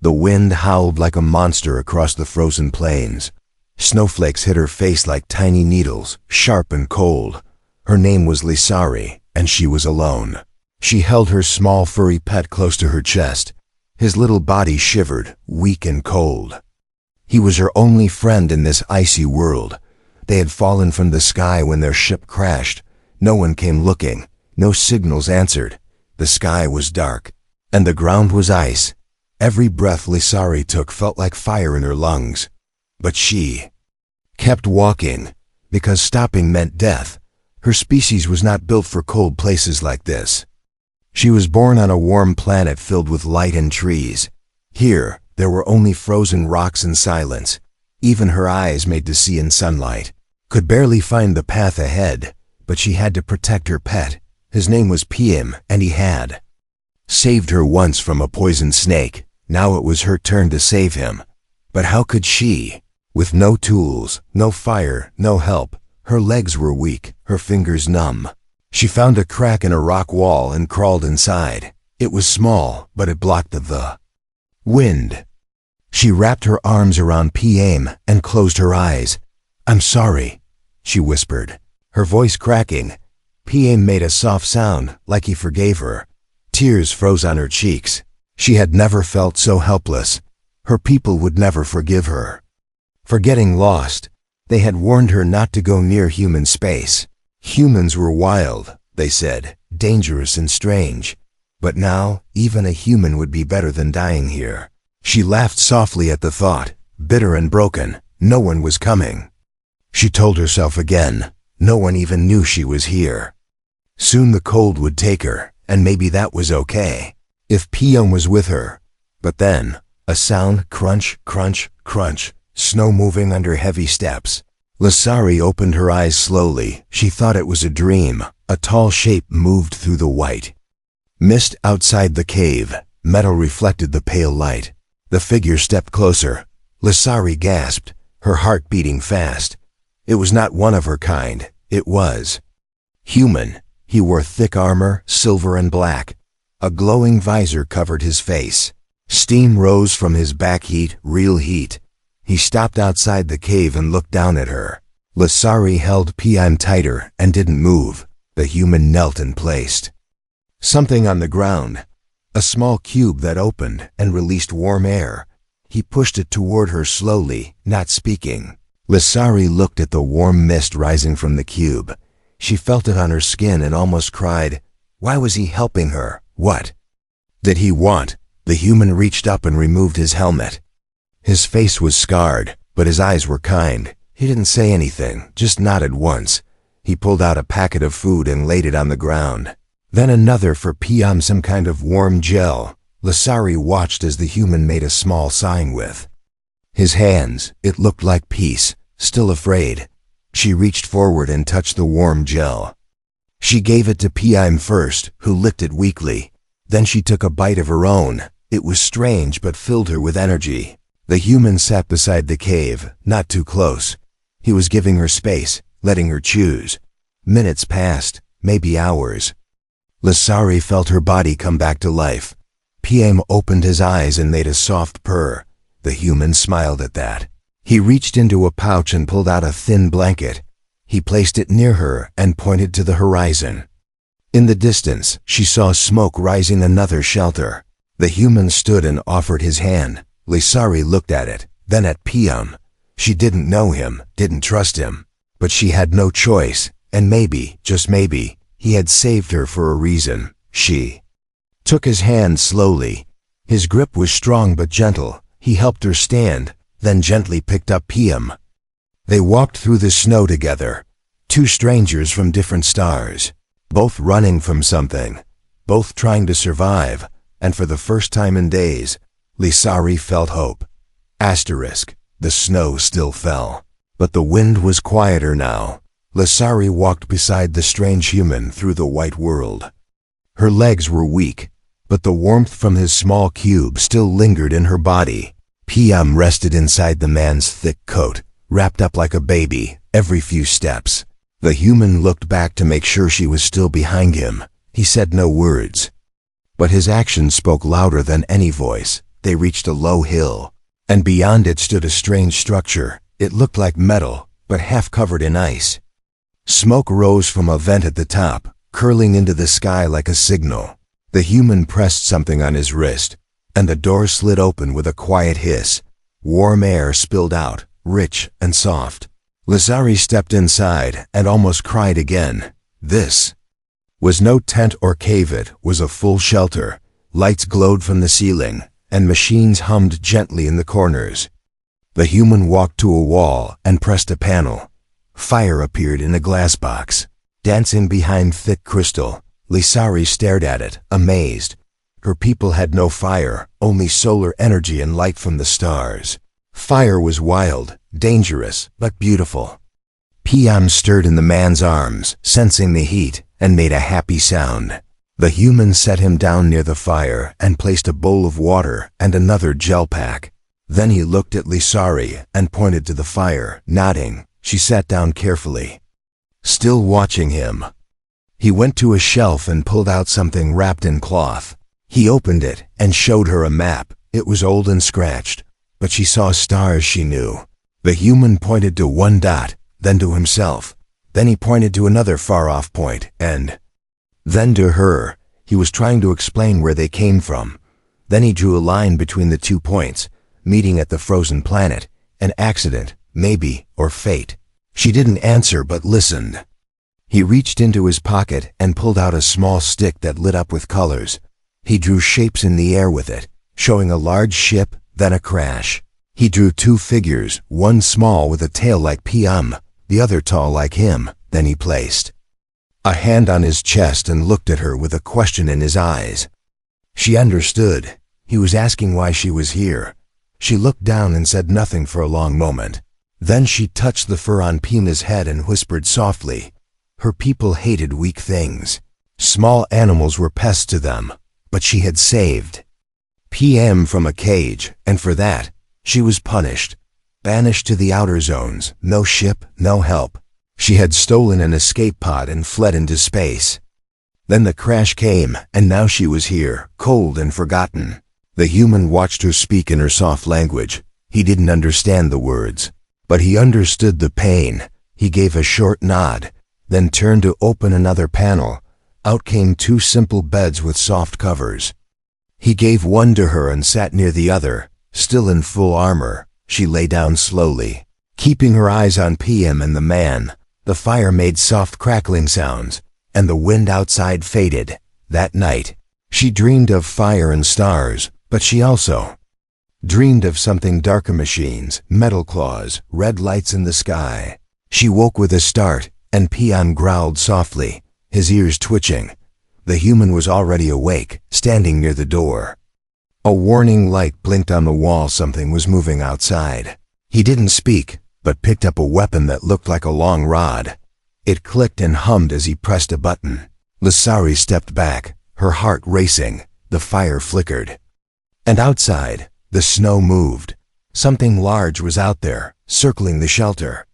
The wind howled like a monster across the frozen plains. Snowflakes hit her face like tiny needles, sharp and cold. Her name was Lisari, and she was alone. She held her small furry pet close to her chest. His little body shivered, weak and cold. He was her only friend in this icy world. They had fallen from the sky when their ship crashed. No one came looking. No signals answered. The sky was dark, and the ground was ice. Every breath Lisari took felt like fire in her lungs. But she kept walking, because stopping meant death. Her species was not built for cold places like this. She was born on a warm planet filled with light and trees. Here, there were only frozen rocks and silence. Even her eyes, made to see in sunlight, could barely find the path ahead. But she had to protect her pet. His name was PM, and he had saved her once from a poisoned snake. Now it was her turn to save him. But how could she? With no tools, no fire, no help. Her legs were weak, her fingers numb. She found a crack in a rock wall and crawled inside. It was small, but it blocked the wind. She wrapped her arms around PM and closed her eyes. "I'm sorry," she whispered, her voice cracking. PM made a soft sound, like he forgave her. Tears froze on her cheeks. She had never felt so helpless. Her people would never forgive her for getting lost. They had warned her not to go near human space. Humans were wild, they said, dangerous and strange. But now, even a human would be better than dying here. She laughed softly at the thought, bitter and broken. No one was coming. She told herself again, no one even knew she was here. Soon the cold would take her, and maybe that was okay, if PM was with her. But then, a sound, crunch, crunch, crunch, snow moving under heavy steps. Lisari opened her eyes slowly. She thought it was a dream. A tall shape moved through the white mist outside the cave. Metal reflected the pale light. The figure stepped closer. Lisari gasped, her heart beating fast. It was not one of her kind. It was human. He wore thick armor, silver and black. A glowing visor covered his face. Steam rose from his back, heat, real heat. He stopped outside the cave and looked down at her. Lisari held PM tighter and didn't move. The human knelt and placed something on the ground. A small cube that opened and released warm air. He pushed it toward her slowly, not speaking. Lisari looked at the warm mist rising from the cube. She felt it on her skin and almost cried. Why was he helping her? What did he want? The human reached up and removed his helmet. His face was scarred, but his eyes were kind. He didn't say anything, just nodded once. He pulled out a packet of food and laid it on the ground. Then another for PM, some kind of warm gel. Lisari watched as the human made a small sign with his hands. It looked like peace. Still afraid, she reached forward and touched the warm gel. She gave it to PM first, who licked it weakly. Then she took a bite of her own. It was strange but filled her with energy. The human sat beside the cave, not too close. He was giving her space, letting her choose. Minutes passed, maybe hours. Lisari felt her body come back to life. PM opened his eyes and made a soft purr. The human smiled at that. He reached into a pouch and pulled out a thin blanket. He placed it near her and pointed to the horizon. In the distance, she saw smoke rising, another shelter. The human stood and offered his hand. Lisari looked at it, then at PM. She didn't know him, didn't trust him. But she had no choice, and maybe, just maybe, he had saved her for a reason. She took his hand slowly. His grip was strong but gentle. He helped her stand, then gently picked up PM. They walked through the snow together. Two strangers from different stars. Both running from something. Both trying to survive. And for the first time in days, Lisari felt hope. The snow still fell. But the wind was quieter now. Lisari walked beside the strange human through the white world. Her legs were weak, but the warmth from his small cube still lingered in her body. PM rested inside the man's thick coat, wrapped up like a baby, every few steps. The human looked back to make sure she was still behind him. He said no words, but his actions spoke louder than any voice. they reached a low hill, and beyond it stood a strange structure. It looked like metal, but half covered in ice. Smoke rose from a vent at the top, curling into the sky like a signal. The human pressed something on his wrist, and the door slid open with a quiet hiss. Warm air spilled out, rich and soft. Lazari stepped inside and almost cried again. This was no tent or cave, it was a full shelter. Lights glowed from the ceiling, and machines hummed gently in the corners. The human walked to a wall and pressed a panel. Fire appeared in a glass box, dancing behind thick crystal. Lazari stared at it, amazed. Her people had no fire, only solar energy and light from the stars. Fire was wild, dangerous, but beautiful. Piam stirred in the man's arms, sensing the heat, and made a happy sound. The human set him down near the fire and placed a bowl of water and another gel pack. Then he looked at Lazari and pointed to the fire, nodding. She sat down carefully, still watching him. He went to a shelf and pulled out something wrapped in cloth. He opened it and showed her a map. It was old and scratched, but she saw stars she knew. The human pointed to one dot, then to himself. Then he pointed to another far-off point, and then to her. He was trying to explain where they came from. Then he drew a line between the 2 points, meeting at the frozen planet. An accident, maybe, or fate. She didn't answer but listened. He reached into his pocket and pulled out a small stick that lit up with colors. He drew shapes in the air with it, showing a large ship, then a crash. He drew 2 figures, one small with a tail like Piam, the other tall like him. Then he placed a hand on his chest and looked at her with a question in his eyes. She understood. He was asking why she was here. She looked down and said nothing for a long moment. Then she touched the fur on Pima's head and whispered softly. Her people hated weak things. Small animals were pests to them, but she had saved PM from a cage, and for that, she was punished. Banished to the outer zones, no ship, no help. She had stolen an escape pod and fled into space. Then the crash came, and now she was here, cold and forgotten. The human watched her speak in her soft language. He didn't understand the words, but he understood the pain. He gave a short nod, then turned to open another panel. Out came 2 simple beds with soft covers. He gave one to her and sat near the other, still in full armor. She lay down slowly, keeping her eyes on PM and the man. The fire made soft crackling sounds, and the wind outside faded. That night, she dreamed of fire and stars, but she also dreamed of something darker: machines, metal claws, red lights in the sky. She woke with a start, and PM growled softly, his ears twitching. The human was already awake, standing near the door. A warning light blinked on the wall. Something was moving outside. He didn't speak, but picked up a weapon that looked like a long rod. It clicked and hummed as he pressed a button. Lazari stepped back, her heart racing. The fire flickered. And outside, the snow moved. Something large was out there, circling the shelter.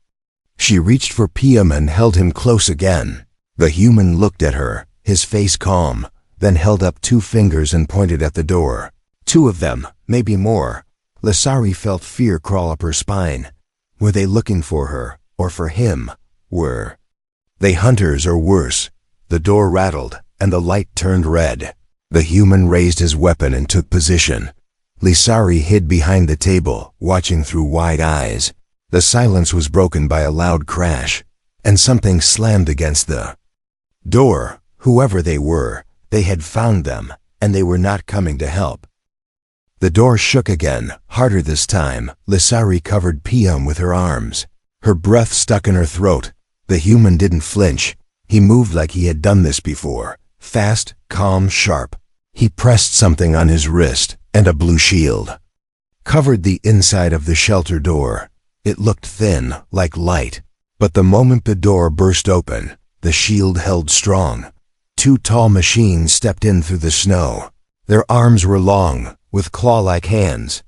She reached for PM and held him close again. The human looked at her, his face calm, then held up 2 fingers and pointed at the door. 2 of them, maybe more. Lazari felt fear crawl up her spine. Were they looking for her, or for him? Were they hunters or worse? The door rattled, and the light turned red. The human raised his weapon and took position. Lazari hid behind the table, watching through wide eyes. The silence was broken by a loud crash, and something slammed against the door. Whoever they were, they had found them, and they were not coming to help. The door shook again, harder this time. Lazari covered PM with her arms. Her breath stuck in her throat. The human didn't flinch. He moved like he had done this before. Fast, calm, sharp. He pressed something on his wrist, and a blue shield covered the inside of the shelter door. It looked thin, like light, but the moment the door burst open, the shield held strong. 2 tall machines stepped in through the snow. Their arms were long, with claw-like hands.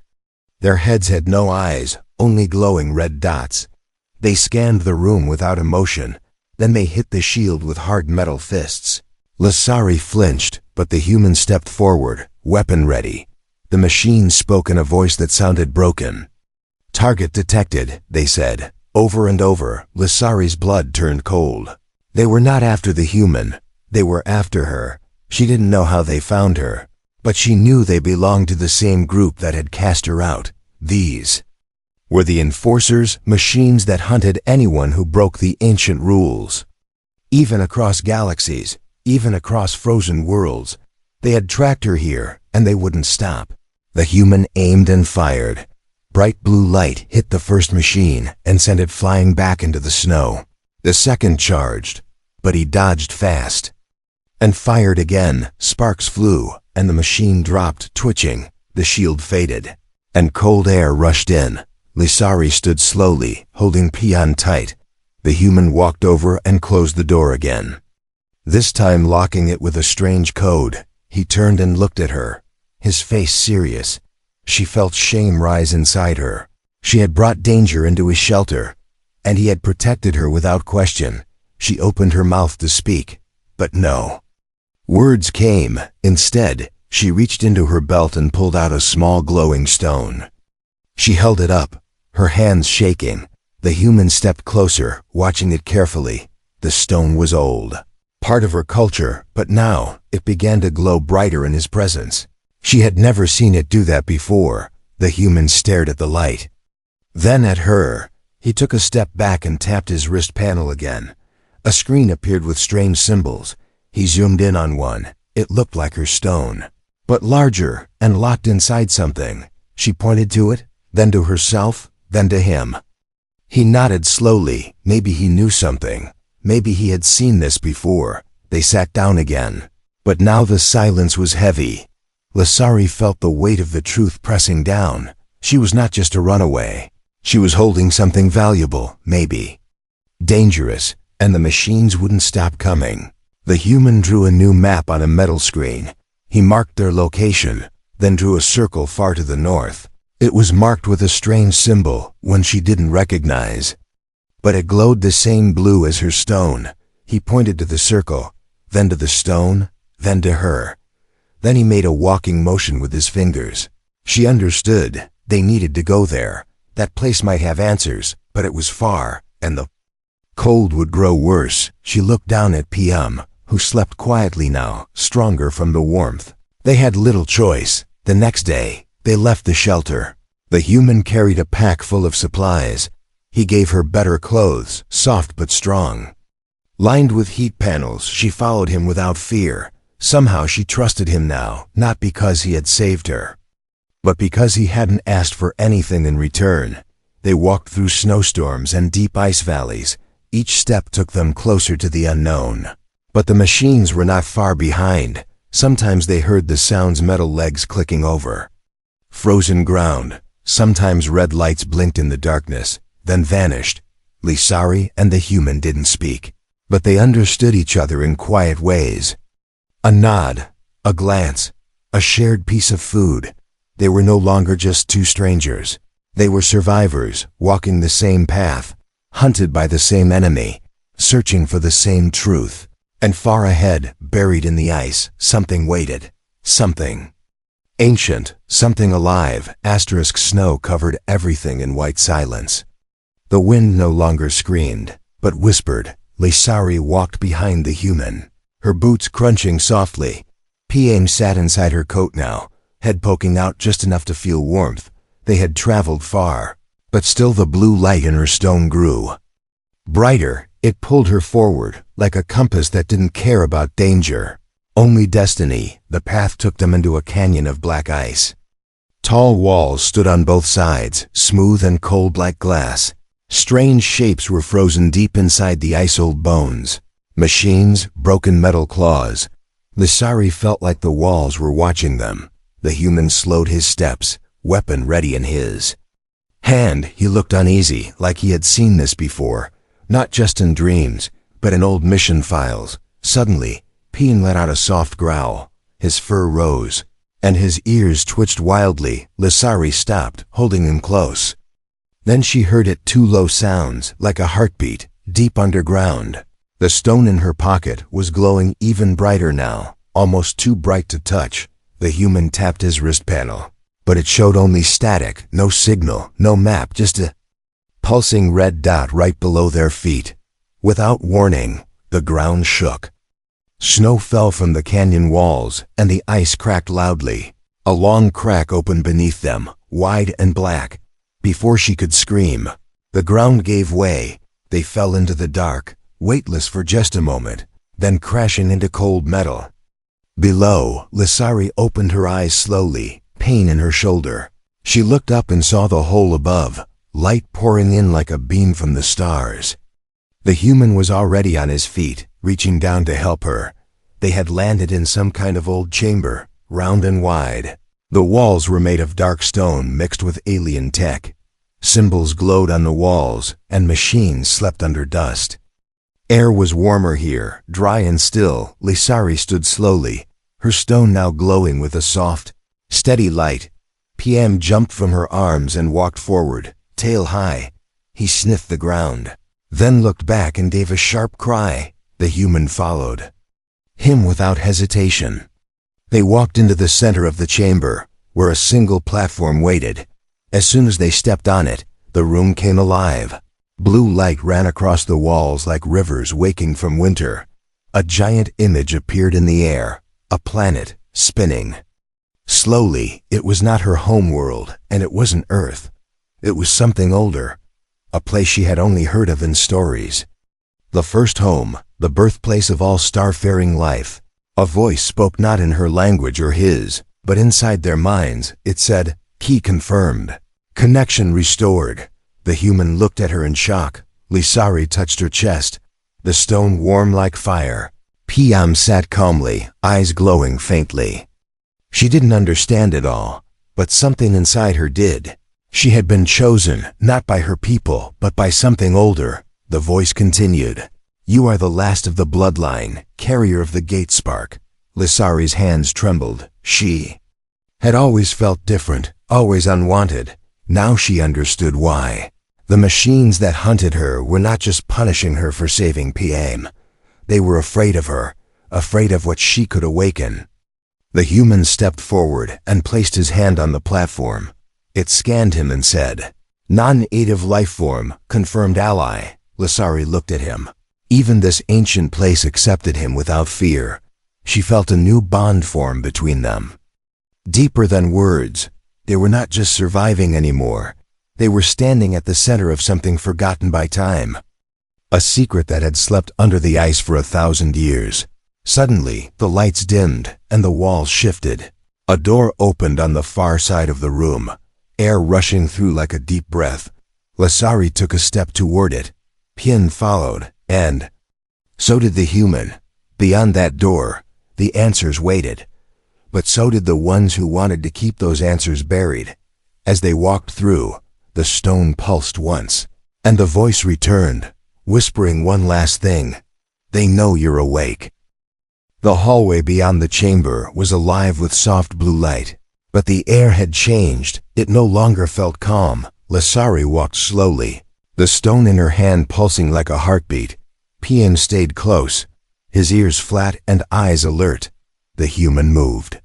Their heads had no eyes, only glowing red dots. They scanned the room without emotion. Then they hit the shield with hard metal fists. Lazari flinched, but the human stepped forward, weapon ready. The machine spoke in a voice that sounded broken. "Target detected," they said. Over and over, Lissari's blood turned cold. They were not after the human. They were after her. She didn't know how they found her, but she knew they belonged to the same group that had cast her out. These were the enforcers, machines that hunted anyone who broke the ancient rules. Even across galaxies, even across frozen worlds, they had tracked her here, and they wouldn't stop. The human aimed and fired. Bright blue light hit the first machine and sent it flying back into the snow. The second charged, but he dodged fast and fired again. Sparks flew, and the machine dropped, twitching. The shield faded, and cold air rushed in. Lissari stood slowly, holding Pion tight. The human walked over and closed the door again, this time locking it with a strange code. He turned and looked at her, his face serious. She felt shame rise inside her. She had brought danger into his shelter, and he had protected her without question. She opened her mouth to speak, but no words came. Instead, she reached into her belt and pulled out a small glowing stone. She held it up, her hands shaking. The human stepped closer, watching it carefully. The stone was old, part of her culture, but now it began to glow brighter in his presence. She had never seen it do that before. The human stared at the light, then at her. He took a step back and tapped his wrist panel again. A screen appeared with strange symbols. He zoomed in on one. It looked like her stone, but larger and locked inside something. She pointed to it, then to herself, then to him. He nodded slowly. Maybe he knew something. Maybe he had seen this before. They sat down again, but now the silence was heavy. Lissari felt the weight of the truth pressing down. She was not just a runaway. She was holding something valuable, maybe dangerous, and the machines wouldn't stop coming. The human drew a new map on a metal screen. He marked their location, then drew a circle far to the north. It was marked with a strange symbol, one she didn't recognize, but it glowed the same blue as her stone. He pointed to the circle, then to the stone, then to her. Then he made a walking motion with his fingers. She understood. They needed to go there. That place might have answers, but it was far, and the cold would grow worse. She looked down at Pium, who slept quietly now, stronger from the warmth. They had little choice. The next day, they left the shelter. The human carried a pack full of supplies. He gave her better clothes, soft but strong. Lined with heat panels, she followed him without fear. Somehow she trusted him now, not because he had saved her, but because he hadn't asked for anything in return. They walked through snowstorms and deep ice valleys. Each step took them closer to the unknown. But the machines were not far behind. Sometimes they heard the sounds, metal legs clicking over frozen ground. Sometimes red lights blinked in the darkness, then vanished. Lissari and the human didn't speak, but they understood each other in quiet ways. A nod, a glance, a shared piece of food. They were no longer just two strangers. They were survivors, walking the same path, hunted by the same enemy, searching for the same truth. And far ahead, buried in the ice, something waited. Something ancient, something alive. Asterisk snow covered everything in white silence. The wind no longer screamed, but whispered. Lissari walked behind the human, her boots crunching softly. Pium sat inside her coat now, head poking out just enough to feel warmth. They had traveled far, but still the blue light in her stone grew brighter. It pulled her forward, like a compass that didn't care about danger, only destiny. The path took them into a canyon of black ice. Tall walls stood on both sides, smooth and cold like glass. Strange shapes were frozen deep inside the ice-old bones. Machines, broken metal claws. Lissari felt like the walls were watching them. The human slowed his steps, weapon ready in his hand. He looked uneasy, like he had seen this before, not just in dreams, but in old mission files. Suddenly, Pium let out a soft growl. His fur rose, and his ears twitched wildly. Lissari stopped, holding him close. Then she heard it, two low sounds, like a heartbeat, deep underground. The stone in her pocket was glowing even brighter now, almost too bright to touch. The human tapped his wrist panel. but it showed only static, no signal, no map, just a pulsing red dot right below their feet. Without warning, the ground shook. Snow fell from the canyon walls, and the ice cracked loudly. A long crack opened beneath them, wide and black. Before she could scream, the ground gave way. They fell into the dark, weightless for just a moment, then crashing into cold metal. Below, Lissari opened her eyes slowly, pain in her shoulder. She looked up and saw the hole above, light pouring in like a beam from the stars. The human was already on his feet, reaching down to help her. They had landed in some kind of old chamber, round and wide. The walls were made of dark stone mixed with alien tech. Symbols glowed on the walls, and machines slept under dust. Air was warmer here, dry and still. Lissari stood slowly, her stone now glowing with a soft, steady light. PM jumped from her arms and walked forward, tail high. He sniffed the ground, then looked back and gave a sharp cry. The human followed him without hesitation. They walked into the center of the chamber, where a single platform waited. As soon as they stepped on it, the room came alive. Blue light ran across the walls like rivers waking from winter. A giant image appeared in the air, a planet, spinning. Slowly, it was not her home world, and it wasn't Earth. It was something older, a place she had only heard of in stories. The first home, the birthplace of all starfaring life. A voice spoke not in her language or his, but inside their minds, it said, "Key confirmed. Connection restored." The human looked at her in shock. Lissari touched her chest, the stone warm like fire. PM sat calmly, eyes glowing faintly. She didn't understand it all, but something inside her did. She had been chosen, not by her people, but by something older. The voice continued, "You are the last of the bloodline, carrier of the gate spark." Lissari's hands trembled. She had always felt different, always unwanted. Now she understood why. The machines that hunted her were not just punishing her for saving PM. They were afraid of her, afraid of what she could awaken. The human stepped forward and placed his hand on the platform. It scanned him and said, "Non-native life form, confirmed ally." Lissari looked at him. Even this ancient place accepted him without fear. She felt a new bond form between them. Deeper than words, they were not just surviving anymore. They were standing at the center of something forgotten by time. A secret that had slept under the ice for 1,000 years. Suddenly, the lights dimmed and the walls shifted. A door opened on the far side of the room, air rushing through like a deep breath. Lissari took a step toward it. Pien followed, and so did the human. Beyond that door, the answers waited. But so did the ones who wanted to keep those answers buried. As they walked through, the stone pulsed once, and the voice returned, whispering one last thing. "They know you're awake." The hallway beyond the chamber was alive with soft blue light, but the air had changed. It no longer felt calm. Lissari walked slowly, the stone in her hand pulsing like a heartbeat. Pien stayed close, his ears flat and eyes alert. The human moved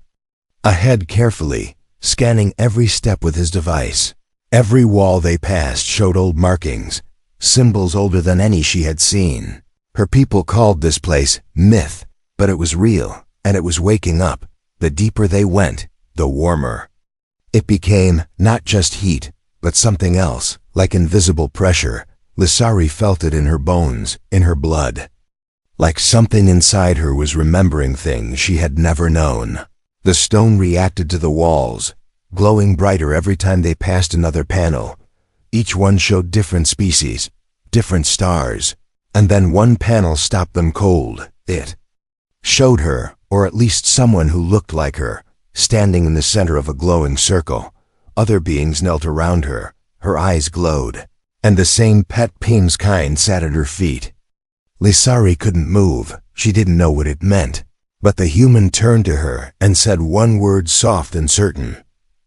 ahead carefully, scanning every step with his device. Every wall they passed showed old markings, symbols older than any she had seen. Her people called this place myth, but it was real, and it was waking up. The deeper they went, the warmer. It became not just heat, but something else, like invisible pressure. Lissari felt it in her bones, in her blood. Like something inside her was remembering things she had never known. The stone reacted to the walls, glowing brighter every time they passed another panel. Each one showed different species, different stars, and then one panel stopped them cold. It showed her, or at least someone who looked like her, standing in the center of a glowing circle. Other beings knelt around her, her eyes glowed, and the same pet Pim's kind sat at her feet. Lissari couldn't move. She didn't know what it meant. But the human turned to her and said one word, soft and certain.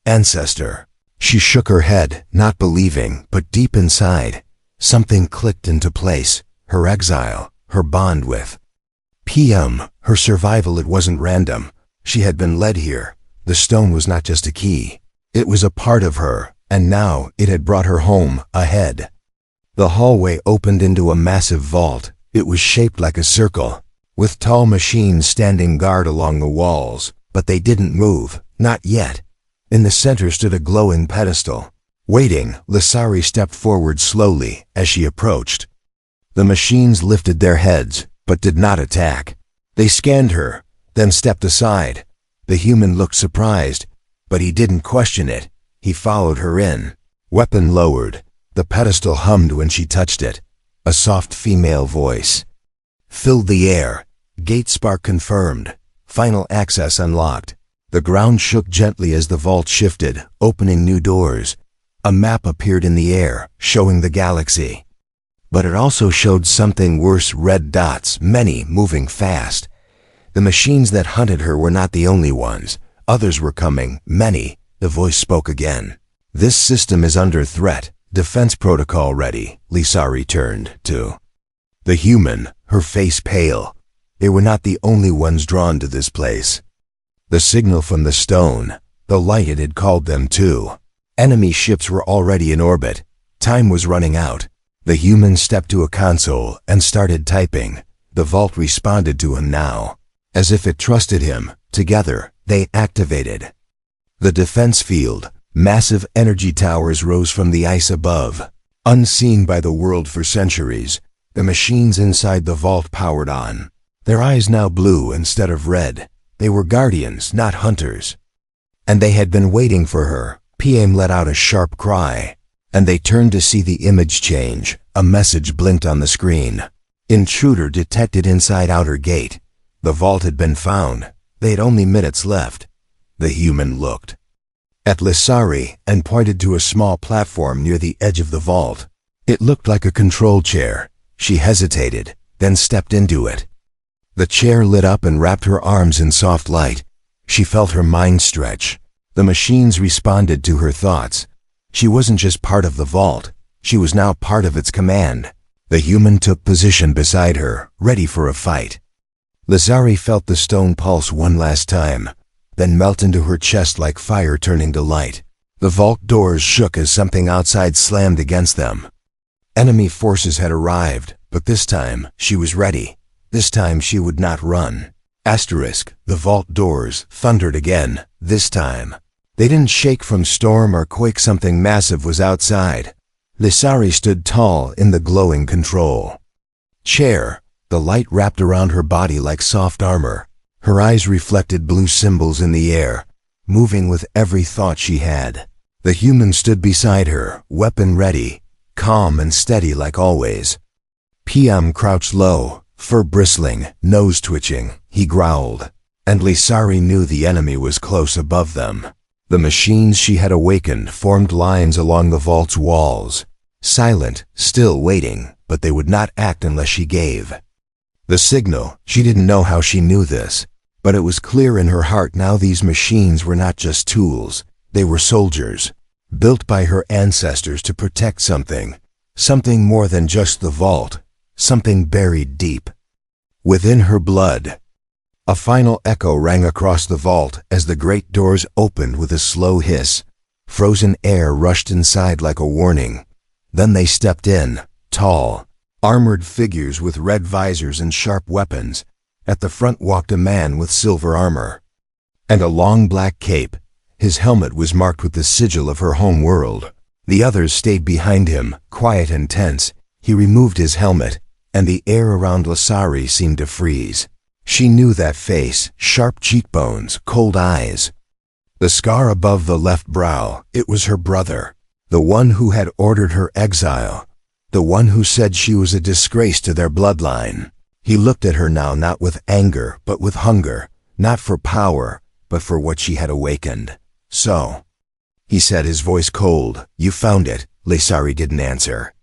"Ancestor." She shook her head, not believing, but deep inside, something clicked into place. Her exile, her bond with PM, her survival. It wasn't random. She had been led here. The stone was not just a key. It was a part of her, and now it had brought her home, ahead. The hallway opened into a massive vault. It was shaped like a circle, with tall machines standing guard along the walls, but they didn't move, not yet. In the center stood a glowing pedestal. Waiting, Lissari stepped forward slowly as she approached. The machines lifted their heads, but did not attack. They scanned her, then stepped aside. The human looked surprised, but he didn't question it. He followed her in. Weapon lowered. The pedestal hummed when she touched it. A soft female voice filled the air. Gate spark confirmed. Final access unlocked. The ground shook gently as the vault shifted, opening new doors. A map appeared in the air, showing the galaxy. But it also showed something worse: red dots, many moving fast. The machines that hunted her were not the only ones. Others were coming, many. The voice spoke again. This system is under threat. Defense protocol ready. Lissari turned to the human, her face pale. They were not the only ones drawn to this place. The signal from the stone, the light it had called them to. Enemy ships were already in orbit. Time was running out. The human stepped to a console and started typing. The vault responded to him now, as if it trusted him. Together, they activated the defense field. Massive energy towers rose from the ice above. Unseen by the world for centuries, the machines inside the vault powered on. Their eyes now blue instead of red. They were guardians, not hunters. And they had been waiting for her. PM let out a sharp cry, and they turned to see the image change. A message blinked on the screen. Intruder detected inside outer gate. The vault had been found. They had only minutes left. The human looked at Lissari and pointed to a small platform near the edge of the vault. It looked like a control chair. She hesitated, then stepped into it. The chair lit up and wrapped her arms in soft light. She felt her mind stretch. The machines responded to her thoughts. She wasn't just part of the vault. She was now part of its command. The human took position beside her, ready for a fight. Lissari felt the stone pulse one last time, then melt into her chest like fire turning to light. The vault doors shook as something outside slammed against them. Enemy forces had arrived, but this time she was ready. This time she would not run. Asterisk, the vault doors thundered again. This time they didn't shake from storm or quake. Something massive was outside. Lissari stood tall in the glowing control chair. The light wrapped around her body like soft armor. Her eyes reflected blue symbols in the air, moving with every thought she had. The human stood beside her, weapon ready, calm and steady like always. PM crouched low, fur bristling, nose twitching. He growled, and Lissari knew the enemy was close above them. The machines she had awakened formed lines along the vault's walls, silent, still waiting, but they would not act unless she gave the signal. She didn't know how she knew this, but it was clear in her heart now. These machines were not just tools. They were soldiers, built by her ancestors to protect something more than just the vault, something buried deep within her blood. A final echo rang across the vault as the great doors opened with a slow hiss. Frozen air rushed inside like a warning. Then they stepped in, tall, armored figures with red visors and sharp weapons. At the front walked a man with silver armor and a long black cape. His helmet was marked with the sigil of her home world. The others stayed behind him, quiet and tense. He removed his helmet, and the air around Lissari seemed to freeze. She knew that face, sharp cheekbones, cold eyes. The scar above the left brow, it was her brother, the one who had ordered her exile, the one who said she was a disgrace to their bloodline. He looked at her now not with anger, but with hunger, not for power, but for what she had awakened. So, he said, his voice cold, "You found it." Lissari didn't answer.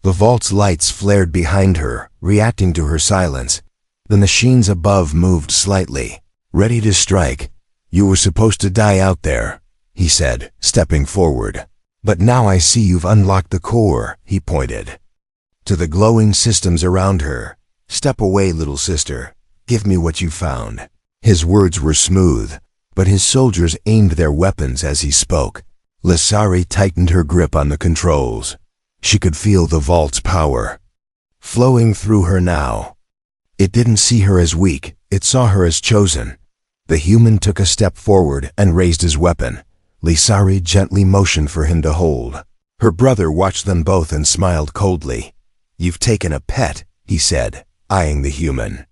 The vault's lights flared behind her, reacting to her silence. The machines above moved slightly, ready to strike. "You were supposed to die out there," he said, stepping forward. "But now I see you've unlocked the core," he pointed to the glowing systems around her. "Step away, little sister. Give me what you found." His words were smooth, but his soldiers aimed their weapons as he spoke. Lissari tightened her grip on the controls. She could feel the vault's power flowing through her now. It didn't see her as weak, it saw her as chosen. The human took a step forward and raised his weapon. Lissari gently motioned for him to hold. Her brother watched them both and smiled coldly. "You've taken a pet," he said, eyeing the human.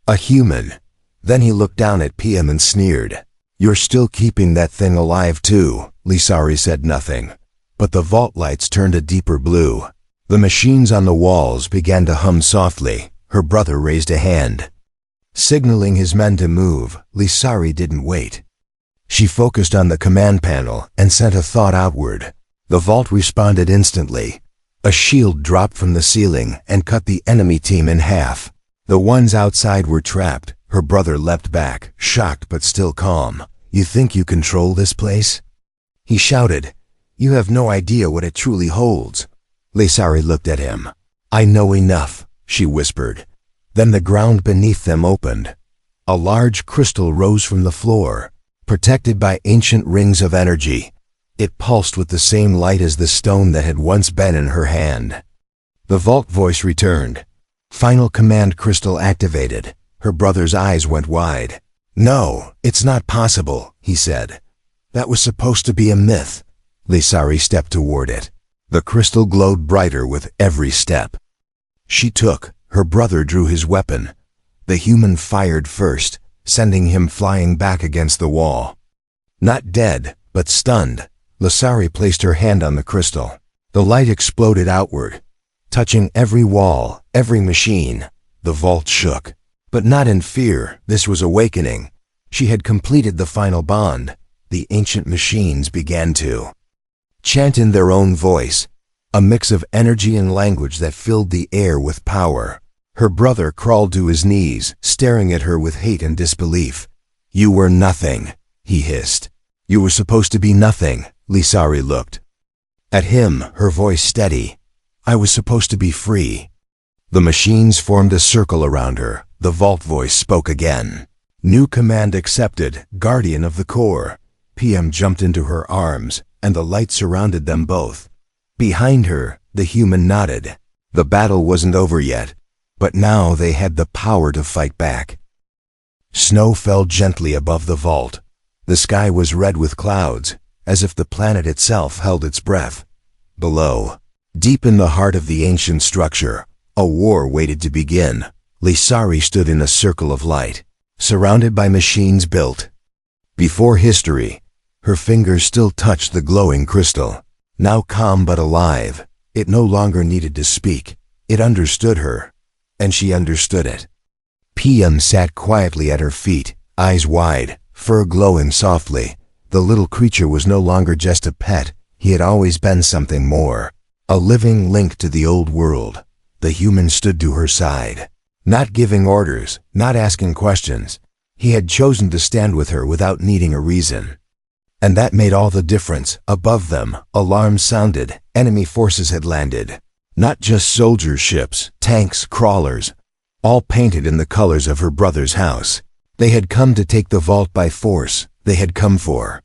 "A human?" Then he looked down at PM and sneered. "You're still keeping that thing alive too." Lissari said nothing, but the vault lights turned a deeper blue. The machines on the walls began to hum softly. Her brother raised a hand, signaling his men to move. Lissari didn't wait. She focused on the command panel and sent a thought outward. The vault responded instantly. A shield dropped from the ceiling and cut the enemy team in half. The ones outside were trapped. Her brother leapt back, shocked but still calm. "You think you control this place?" he shouted. "You have no idea what it truly holds." Lissari looked at him. "I know enough," she whispered. Then the ground beneath them opened. A large crystal rose from the floor, protected by ancient rings of energy. It pulsed with the same light as the stone that had once been in her hand. The vault voice returned. Final command crystal activated. Her brother's eyes went wide. "No, it's not possible," he said. "That was supposed to be a myth." Lissari stepped toward it. The crystal glowed brighter with every step she took. Her brother drew his weapon. The human fired first, sending him flying back against the wall. Not dead, but stunned, Lissari placed her hand on the crystal. The light exploded outward, touching every wall, every machine. The vault shook. But not in fear, this was awakening. She had completed the final bond. The ancient machines began to chant in their own voice, a mix of energy and language that filled the air with power. Her brother crawled to his knees, staring at her with hate and disbelief. "You were nothing," he hissed. "You were supposed to be nothing." Lissari looked at him, her voice steady. "I was supposed to be free." The machines formed a circle around her. The vault voice spoke again. "New command accepted, Guardian of the Core." PM jumped into her arms, and the light surrounded them both. Behind her, the human nodded. The battle wasn't over yet, but now they had the power to fight back. Snow fell gently above the vault. The sky was red with clouds, as if the planet itself held its breath. Below, deep in the heart of the ancient structure, a war waited to begin. Lissari stood in a circle of light, surrounded by machines built before history. Her fingers still touched the glowing crystal. Now calm but alive, it no longer needed to speak. It understood her, and she understood it. PM sat quietly at her feet, eyes wide, fur glowing softly. The little creature was no longer just a pet. He had always been something more, a living link to the old world. The human stood to her side, not giving orders, not asking questions. He had chosen to stand with her without needing a reason. And that made all the difference. Above them, alarms sounded. Enemy forces had landed. Not just soldier ships, tanks, crawlers, all painted in the colors of her brother's house. They had come to take the vault by force. They had come for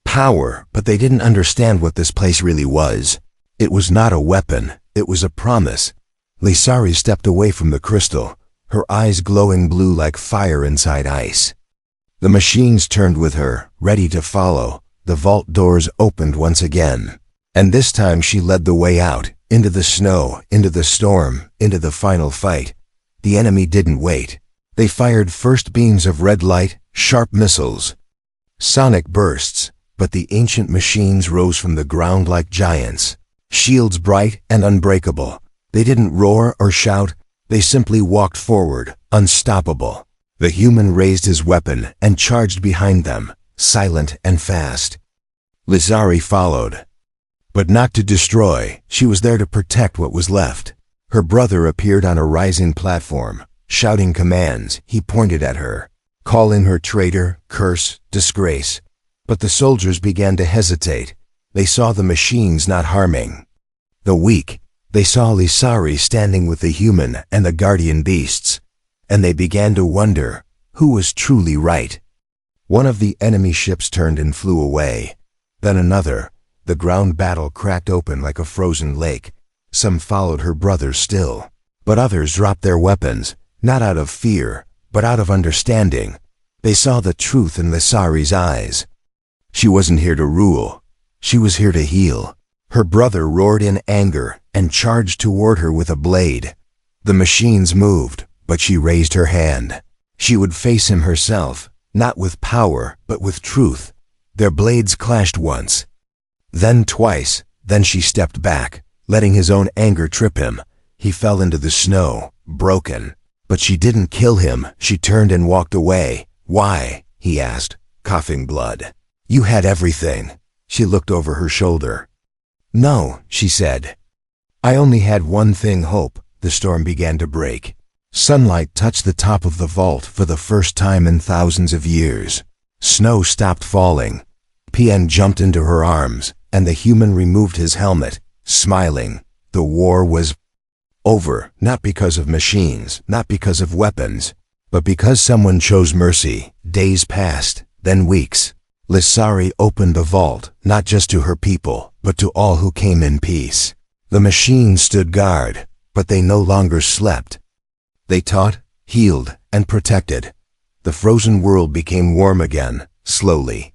power, but they didn't understand what this place really was. It was not a weapon, it was a promise. Lissari stepped away from the crystal, her eyes glowing blue like fire inside ice. The machines turned with her, ready to follow. The vault doors opened once again. And this time she led the way out, into the snow, into the storm, into the final fight. The enemy didn't wait. They fired first beams of red light, sharp missiles, sonic bursts, but the ancient machines rose from the ground like giants, shields bright and unbreakable. They didn't roar or shout, they simply walked forward, unstoppable. The human raised his weapon and charged behind them, silent and fast. Lissari followed. But not to destroy, she was there to protect what was left. Her brother appeared on a rising platform, shouting commands. He pointed at her, calling her traitor, curse, disgrace. But the soldiers began to hesitate. They saw the machines not harming the weak. They saw Lissari standing with the human and the guardian beasts. And they began to wonder, who was truly right? One of the enemy ships turned and flew away. Then another. The ground battle cracked open like a frozen lake. Some followed her brothers still. But others dropped their weapons, not out of fear, but out of understanding. They saw the truth in Lissari's eyes. She wasn't here to rule. She was here to heal. Her brother roared in anger and charged toward her with a blade. The machines moved, but she raised her hand. She would face him herself, not with power, but with truth. Their blades clashed once, then twice, then she stepped back, letting his own anger trip him. He fell into the snow, broken. But she didn't kill him. She turned and walked away. Why? He asked, coughing blood. You had everything. She looked over her shoulder. No, she said. I only had one thing, hope. The storm began to break. Sunlight touched the top of the vault for the first time in thousands of years. Snow stopped falling. PN jumped into her arms, and the human removed his helmet, smiling. The war was over, not because of machines, not because of weapons, but because someone chose mercy. Days passed, then weeks. Lissari opened the vault, not just to her people, but to all who came in peace. The machines stood guard, but they no longer slept. They taught, healed, and protected. The frozen world became warm again, slowly.